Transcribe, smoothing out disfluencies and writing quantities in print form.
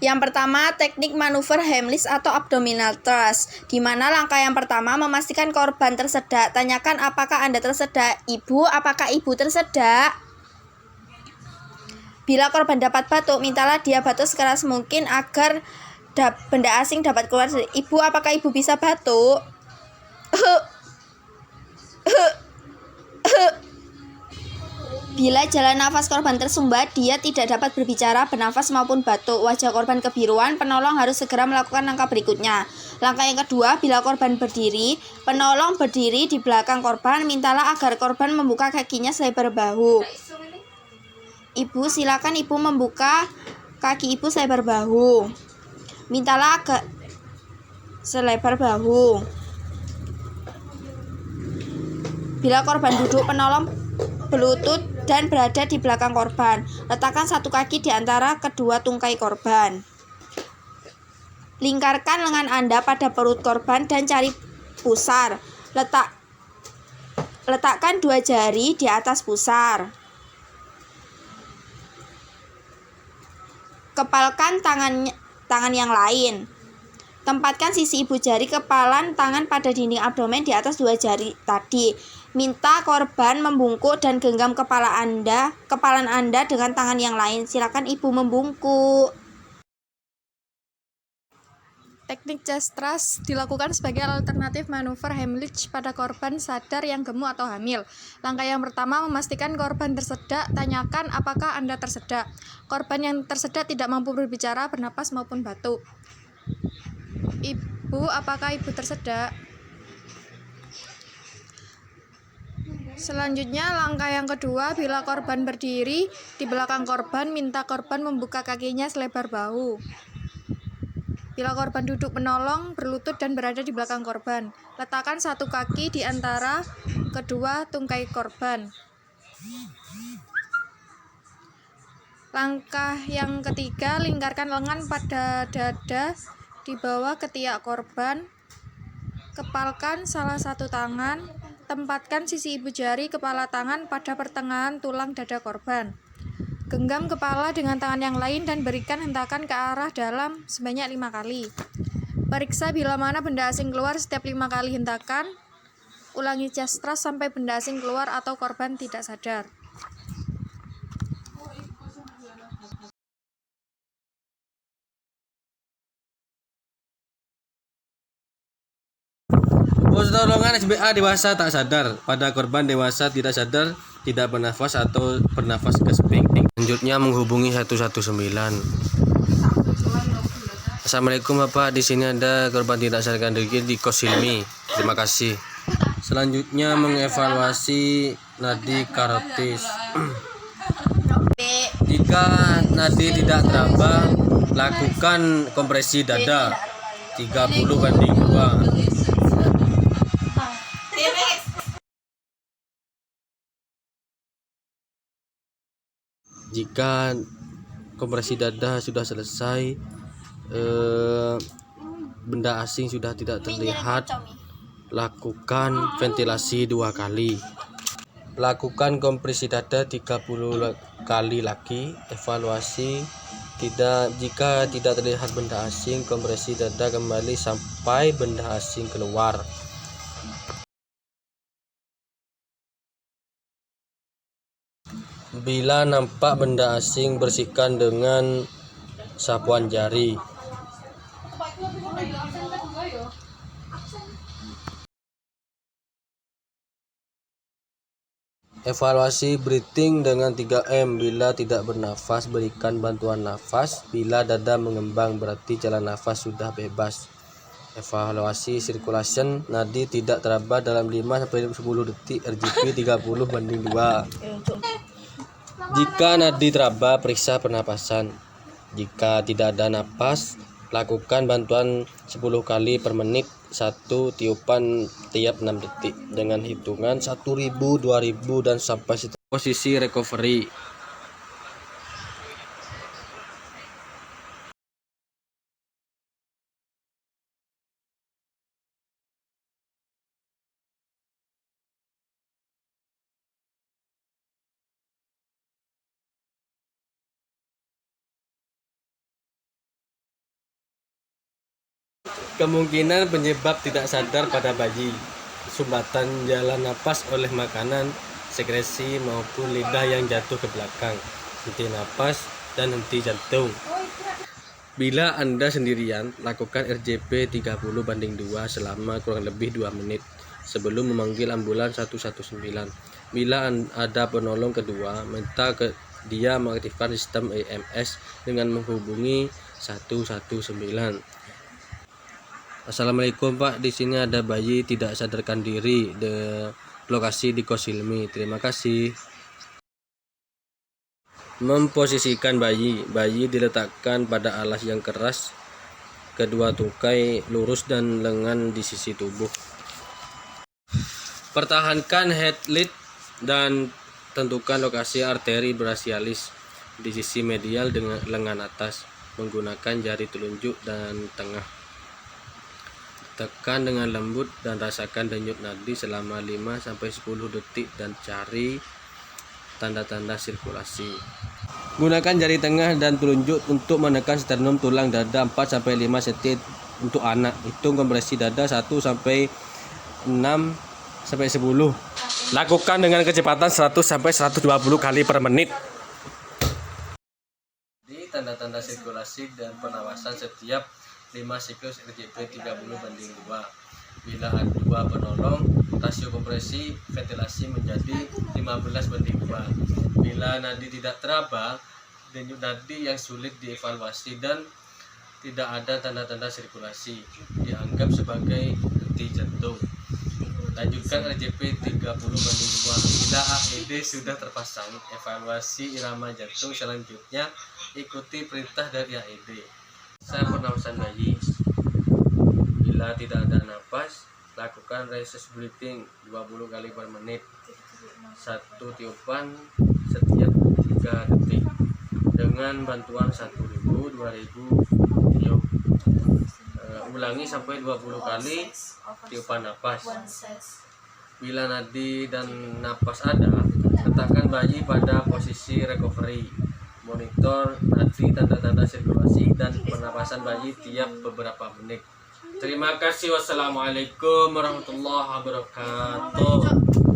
Yang pertama, teknik manuver Heimlich atau abdominal thrust, di mana langkah yang pertama memastikan korban tersedak. Tanyakan apakah Anda tersedak. Ibu, apakah Ibu tersedak? Bila korban dapat batuk, mintalah dia batuk sekeras mungkin agar benda asing dapat keluar. Ibu, apakah Ibu bisa batuk? Bila jalan nafas korban tersumbat, dia tidak dapat berbicara, bernafas maupun batuk. Wajah korban kebiruan, penolong harus segera melakukan langkah berikutnya. Langkah yang kedua, bila korban berdiri, penolong berdiri di belakang korban, mintalah agar korban membuka kakinya selebar bahu. Ibu, silakan Ibu membuka kaki Ibu selebar bahu. Mintalah agak selebar bahu. Bila korban duduk, penolong berlutut dan berada di belakang korban. Letakkan satu kaki di antara kedua tungkai korban. Lingkarkan lengan Anda pada perut korban dan cari pusar. Letakkan dua jari di atas pusar. Kepalkan tangan yang lain. Tempatkan sisi ibu jari kepalan tangan pada dinding abdomen di atas dua jari tadi. Minta korban membungkuk dan genggam kepalan Anda dengan tangan yang lain. Silakan Ibu membungkuk. Teknik chest thrust dilakukan sebagai alternatif manuver Heimlich pada korban sadar yang gemuk atau hamil. Langkah yang pertama, memastikan korban tersedak. Tanyakan apakah Anda tersedak. Korban yang tersedak tidak mampu berbicara, bernapas maupun batuk. Ibu, apakah Ibu tersedak? Selanjutnya, langkah yang kedua, bila korban berdiri di belakang korban, minta korban membuka kakinya selebar bahu. Bila korban duduk, penolong berlutut dan berada di belakang korban. Letakkan satu kaki di antara kedua tungkai korban. Langkah yang ketiga, lingkarkan lengan pada dada di bawah ketiak korban. Kepalkan salah satu tangan. Tempatkan sisi ibu jari kepala tangan pada pertengahan tulang dada korban. Genggam kepala dengan tangan yang lain dan berikan hentakan ke arah dalam sebanyak 5 kali. Periksa bila mana benda asing keluar setiap 5 kali hentakan. Ulangi chest thrust sampai benda asing keluar atau korban tidak sadar. Pertolongan SBA dewasa tak sadar pada korban dewasa tidak sadar, tidak bernafas atau bernafas gasping. Selanjutnya menghubungi 119. Assalamualaikum Bapak, di sini ada korban tidak sadarkan diri di Kos Hilmi. Terima kasih. Selanjutnya mengevaluasi nadi karotis. Jika nadi tidak teraba, lakukan kompresi dada 30/2. Jika kompresi dada sudah selesai, benda asing sudah tidak terlihat, lakukan ventilasi 2 kali. Lakukan kompresi dada 30 kali lagi. Evaluasi jika tidak terlihat benda asing, kompresi dada kembali sampai benda asing keluar. Bila nampak benda asing, bersihkan dengan sapuan jari. Evaluasi breathing dengan 3M. Bila tidak bernafas, berikan bantuan nafas. Bila dada mengembang, berarti jalan nafas sudah bebas. Evaluasi circulation, nadi tidak teraba dalam 5-10 detik, RGP 30/2. Jika nadi teraba, periksa pernapasan. Jika tidak ada napas, lakukan bantuan 10 kali per menit, 1 tiupan tiap 6 detik dengan hitungan 1000, 2000 dan sampai posisi recovery. Kemungkinan penyebab tidak sadar pada bayi, sumbatan jalan napas oleh makanan, sekresi maupun lidah yang jatuh ke belakang, henti napas dan henti jantung. Bila Anda sendirian, lakukan RJP 30/2 selama kurang lebih 2 menit sebelum memanggil ambulans 119. Bila ada penolong kedua, minta dia mengaktifkan sistem EMS dengan menghubungi 119. Assalamualaikum Pak, di sini ada bayi tidak sadarkan diri di lokasi di Kos Hilmi. Terima kasih. Memposisikan bayi diletakkan pada alas yang keras, kedua tungkai lurus dan lengan di sisi tubuh. Pertahankan head lead dan tentukan lokasi arteri brachialis di sisi medial dengan lengan atas menggunakan jari telunjuk dan tengah. Tekan dengan lembut dan rasakan denyut nadi selama 5-10 detik dan cari tanda-tanda sirkulasi. Gunakan jari tengah dan telunjuk untuk menekan sternum tulang dada 4-5 cm untuk anak. Hitung kompresi dada 1-6-10. Lakukan dengan kecepatan 100-120 kali per menit. Di tanda-tanda sirkulasi dan penapasan setiap 5 siklus RJP 30/2. Bila ada 2 penolong, rasio kompresi ventilasi menjadi 15/2. Bila nadi tidak teraba, denyut nadi yang sulit dievaluasi dan tidak ada tanda-tanda sirkulasi dianggap sebagai henti jantung. Lanjutkan RJP 30/2. Bila AED sudah terpasang, evaluasi irama jantung selanjutnya ikuti perintah dari AED. Pernapasan bayi. Bila tidak ada napas, lakukan resist breathing 20 kali per menit. 1 tiupan setiap 3 detik dengan bantuan 1000, 2000 tiup. Ulangi sampai 20 kali tiupan napas. Bila nadi dan napas ada, letakkan bayi pada posisi recovery. Monitor nadi, tanda-tanda sirkulasi dan pernapasan bayi tiap beberapa menit. Terima kasih. Wassalamualaikum warahmatullahi wabarakatuh.